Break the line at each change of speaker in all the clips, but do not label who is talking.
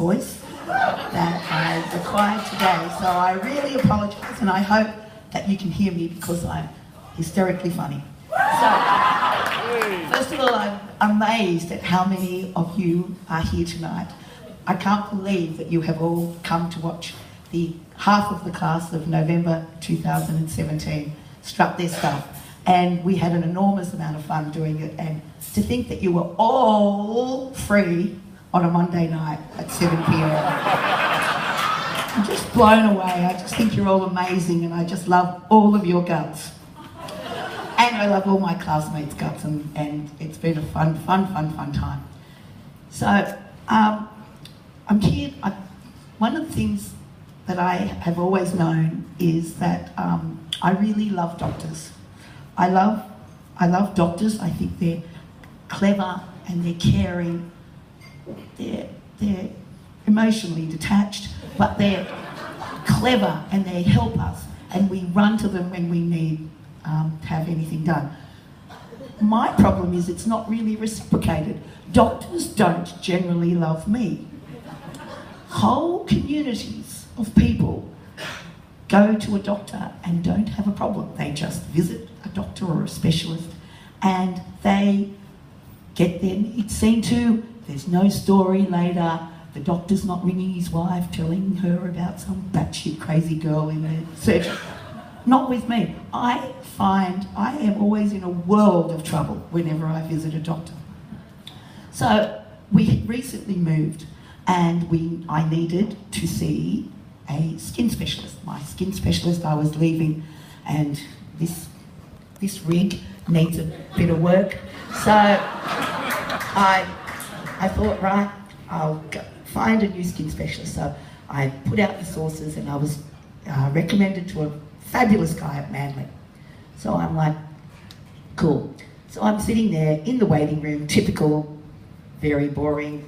voice that I required today. So I really apologise, and I hope that you can hear me because I'm hysterically funny. So, first of all, I'm amazed at how many of you are here tonight. I can't believe that you have all come to watch the half of the class of November 2017 strut their stuff. And we had an enormous amount of fun doing it. And to think that you were all free on a Monday night at 7 p.m. I'm just blown away. I just think you're all amazing, and I just love all of your guts. And I love all my classmates' guts, and it's been a fun time. So, I'm here. One of the things that I have always known is that I really love doctors. I love doctors. I think they're clever and they're caring. They're emotionally detached, but they're clever and they help us, and we run to them when we need to have anything done. My problem is it's not really reciprocated. Doctors don't generally love me. Whole communities of people go to a doctor and don't have a problem. They just visit a doctor or a specialist and they get their needs seen to. There's no story later. The doctor's not ringing his wife, telling her about some batshit crazy girl in the surgery. Not with me. I find I am always in a world of trouble whenever I visit a doctor. So we recently moved, and I needed to see a skin specialist. My skin specialist, I was leaving, and this rig needs a bit of work. So I thought, right, I'll find a new skin specialist. So I put out the sources, and I was recommended to a fabulous guy at Manly. So I'm like, cool. So I'm sitting there in the waiting room, typical, very boring,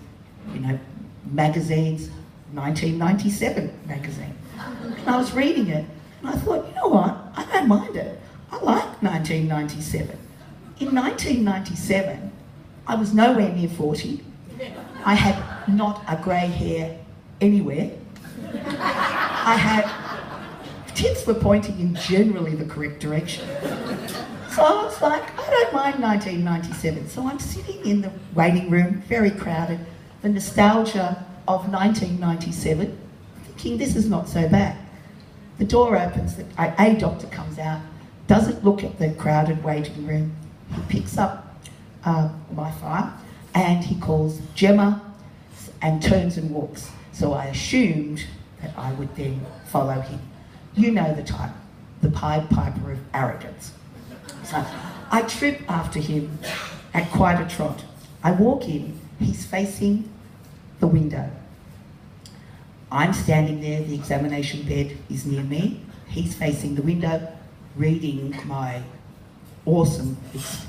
magazines, 1997 magazine. And I was reading it, and I thought, you know what, I don't mind it. I like 1997. In 1997, I was nowhere near 40. I had not a grey hair anywhere. I had, tips were pointing in generally the correct direction. So I was like, I don't mind 1997. So I'm sitting in the waiting room, very crowded, the nostalgia of 1997, thinking this is not so bad. The door opens, a doctor comes out, doesn't look at the crowded waiting room. He picks up my file and he calls Gemma and turns and walks. So I assumed that I would then follow him. You know the type, the Pied Piper of arrogance. So I trip after him at quite a trot. I walk in, he's facing the window. I'm standing there, the examination bed is near me. He's facing the window, reading my awesome,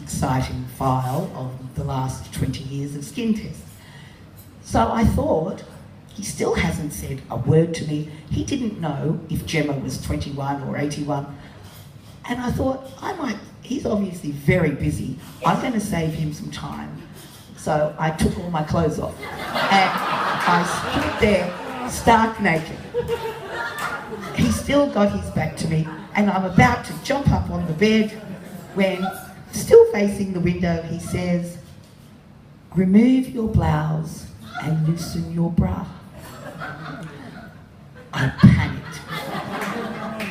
exciting file of the last 20 years of skin tests. So I thought, he still hasn't said a word to me. He didn't know if Gemma was 21 or 81. And I thought, he's obviously very busy. I'm going to save him some time. So I took all my clothes off. And I stood there, stark naked. He still got his back to me, and I'm about to jump up on the bed when, still facing the window, he says, "Remove your blouse and loosen your bra." I panicked.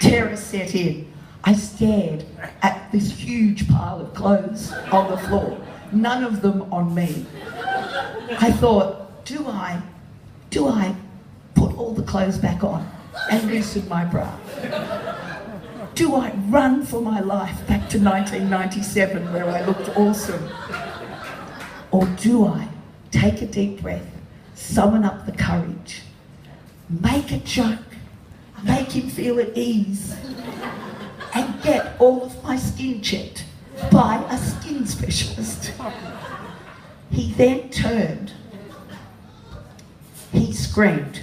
Terror set in. I stared at this huge pile of clothes on the floor, none of them on me. I thought, do I put all the clothes back on and loosen my bra? Do I run for my life back to 1997 where I looked awesome? Or do I take a deep breath, summon up the courage, make a joke, make him feel at ease, and get all of my skin checked by a skin specialist? He then turned. He screamed.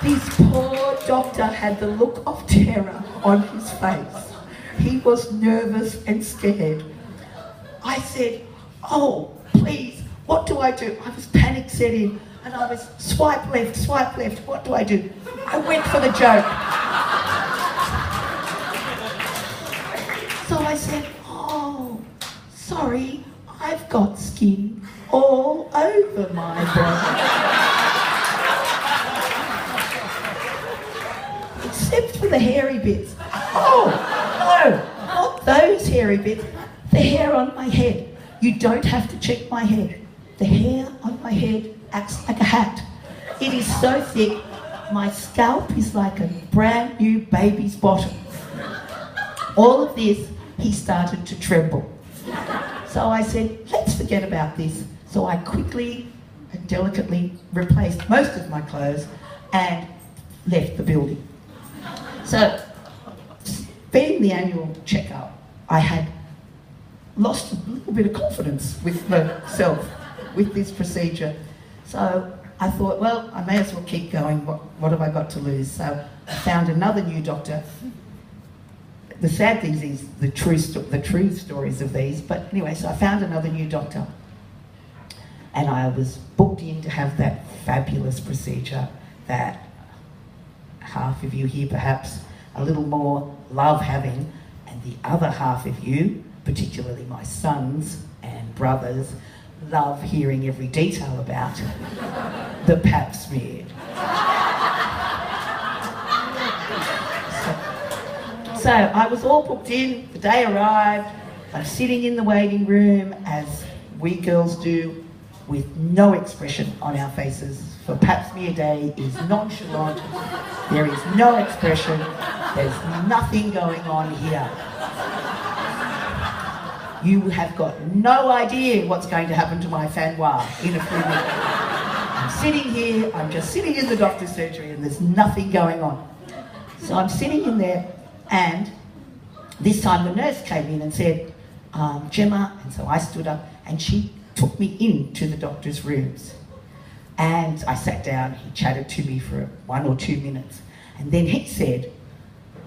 This poor doctor had the look of terror on his face. He was nervous and scared. I said, "Oh, please, What do I do? I was panic set in, and I was swipe left, what do I do? I went for the joke. So I said, oh, sorry, I've got skin all over my body. Except for the hairy bits. Oh, no, not those hairy bits, the hair on my head. You don't have to check my head. The hair on my head acts like a hat. It is so thick, my scalp is like a brand new baby's bottom. All of this, he started to tremble. So I said, let's forget about this. So I quickly and delicately replaced most of my clothes and left the building. So, being the annual checkup, I had lost a little bit of confidence with myself with this procedure. So I thought, well, I may as well keep going. What have I got to lose? So I found another new doctor. The sad thing is the true stories of these. But anyway, so I found another new doctor, and I was booked in to have that fabulous procedure that half of you here perhaps a little more love having, and the other half of you, particularly my sons and brothers, love hearing every detail about the pap smear. So I was all booked in, the day arrived, I'm sitting in the waiting room as we girls do, with no expression on our faces, for pap smear day is nonchalant, there is no expression, there's nothing going on here. You have got no idea what's going to happen to my fanwa in a few minutes. I'm sitting here, I'm just sitting in the doctor's surgery and there's nothing going on. So I'm sitting in there, and this time the nurse came in and said, Gemma, and so I stood up and she took me into the doctor's rooms. And I sat down, he chatted to me for 1 or 2 minutes, and then he said,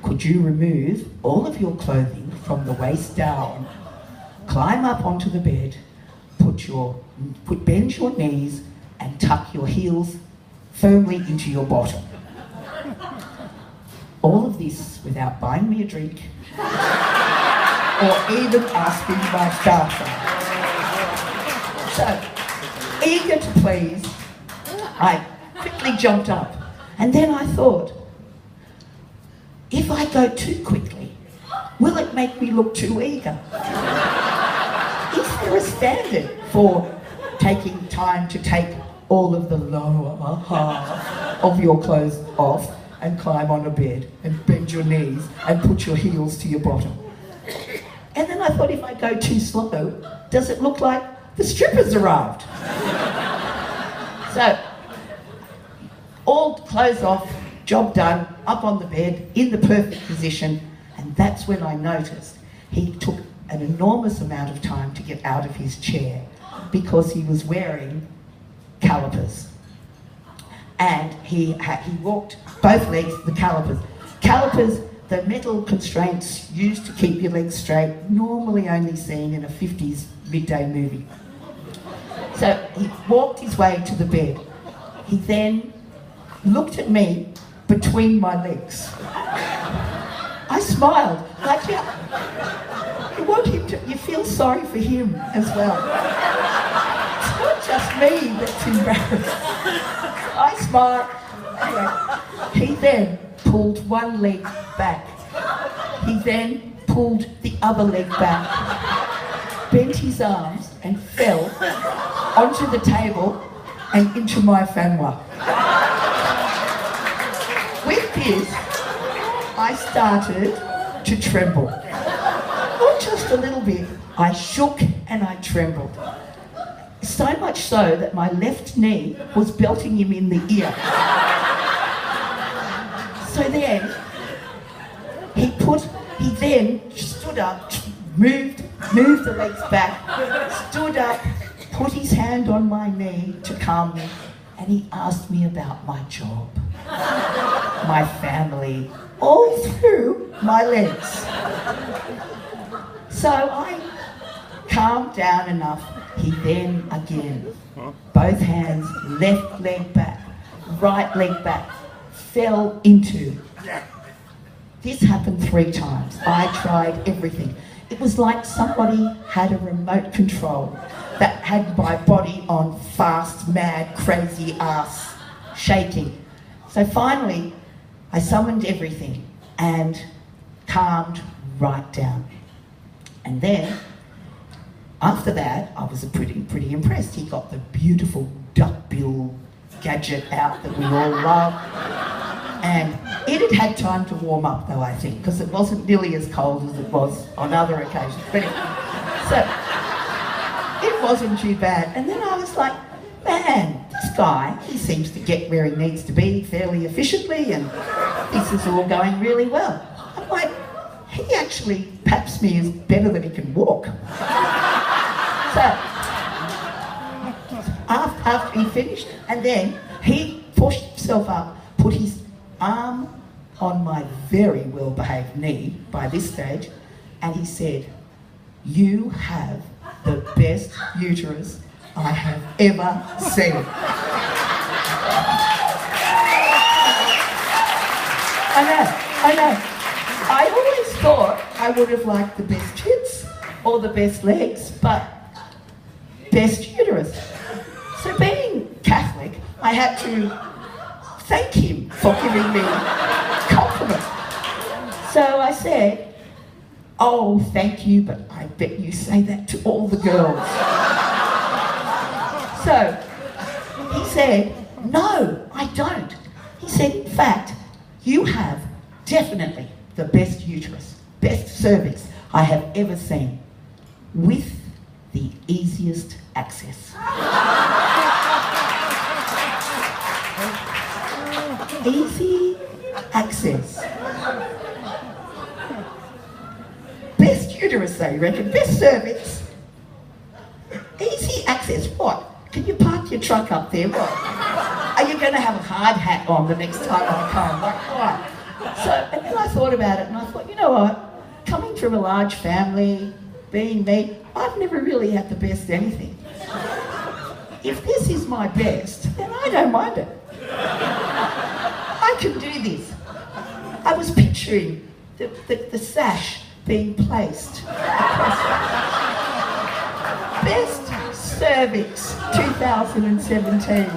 could you remove all of your clothing from the waist down, climb up onto the bed, bend your knees and tuck your heels firmly into your bottom. All of this without buying me a drink or even asking my starter. So, eager to please, I quickly jumped up, and then I thought, if I go too quickly, will it make me look too eager? Is there a standard for taking time to take all of the lower half of your clothes off and climb on a bed and bend your knees and put your heels to your bottom? And then I thought, if I go too slow, does it look like the strippers arrived? So, all clothes off, job done, up on the bed, in the perfect position, and that's when I noticed he took an enormous amount of time to get out of his chair because he was wearing calipers. And he walked both legs, the calipers. Calipers, the metal constraints used to keep your legs straight, normally only seen in a 50s midday movie. So he walked his way to the bed. He then looked at me between my legs. I smiled, like, yeah, you feel sorry for him as well. It's not just me that's embarrassed. I smiled. Anyway, he then pulled one leg back. He then pulled the other leg back, bent his arms and fell onto the table and into my fanwa. With this, I started to tremble. Not just a little bit, I shook and I trembled. So much so that my left knee was belting him in the ear. So then, he then stood up, moved the legs back, stood up, put his hand on my knee to calm me, and he asked me about my job, my family, all through my legs. So I calmed down enough, he then again, both hands, left leg back, right leg back, fell into. This happened 3 times. I tried everything. It was like somebody had a remote control that had my body on fast, mad, crazy ass shaking. So finally, I summoned everything and calmed right down. And then, after that, I was pretty impressed. He got the beautiful duckbill gadget out that we all love. And it had had time to warm up though, I think, because it wasn't nearly as cold as it was on other occasions. But so, it wasn't too bad. And then I was like, man, this guy, he seems to get where he needs to be fairly efficiently, and this is all going really well. I'm like, he actually paps me as better than he can walk. So, after he finished, and then he pushed himself up, put his arm on my very well-behaved knee by this stage, and he said, "You have the best uterus I have ever seen." I know. I always thought I would have liked the best tits or the best legs, but best uterus. So being Catholic, I had to thank him for giving me compliment. So I said, "Oh, thank you, but I bet you say that to all the girls." So he said, "No, I don't." He said, "In fact, you have definitely the best uterus, best cervix I have ever seen, with the easiest access." Easy access. Best uterus though, you reckon? Best cervix. Easy access. What? Can you park your truck up there? What? Are you going to have a hard hat on the next time I come? Like, what? So, and then I thought about it and I thought, you know what? Coming from a large family, being me, I've never really had the best anything. If this is my best, then I don't mind it. I can do this. I was picturing the sash being placed across best cervix 2017,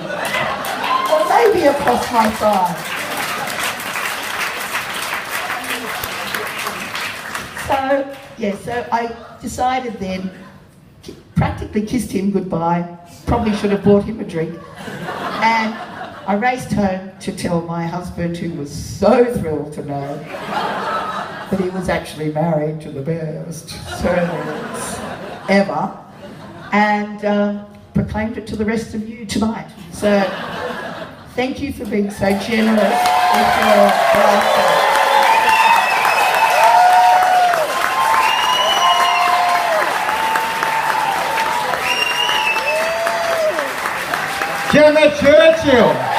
or maybe across my thigh. So I decided then, practically kissed him goodbye, probably should have bought him a drink, and I raced home to tell my husband, who was so thrilled to know that he was actually married to the best cervix ever, and proclaimed it to the rest of you tonight. So thank you for being so generous with your birthday.
Gemma Churchill.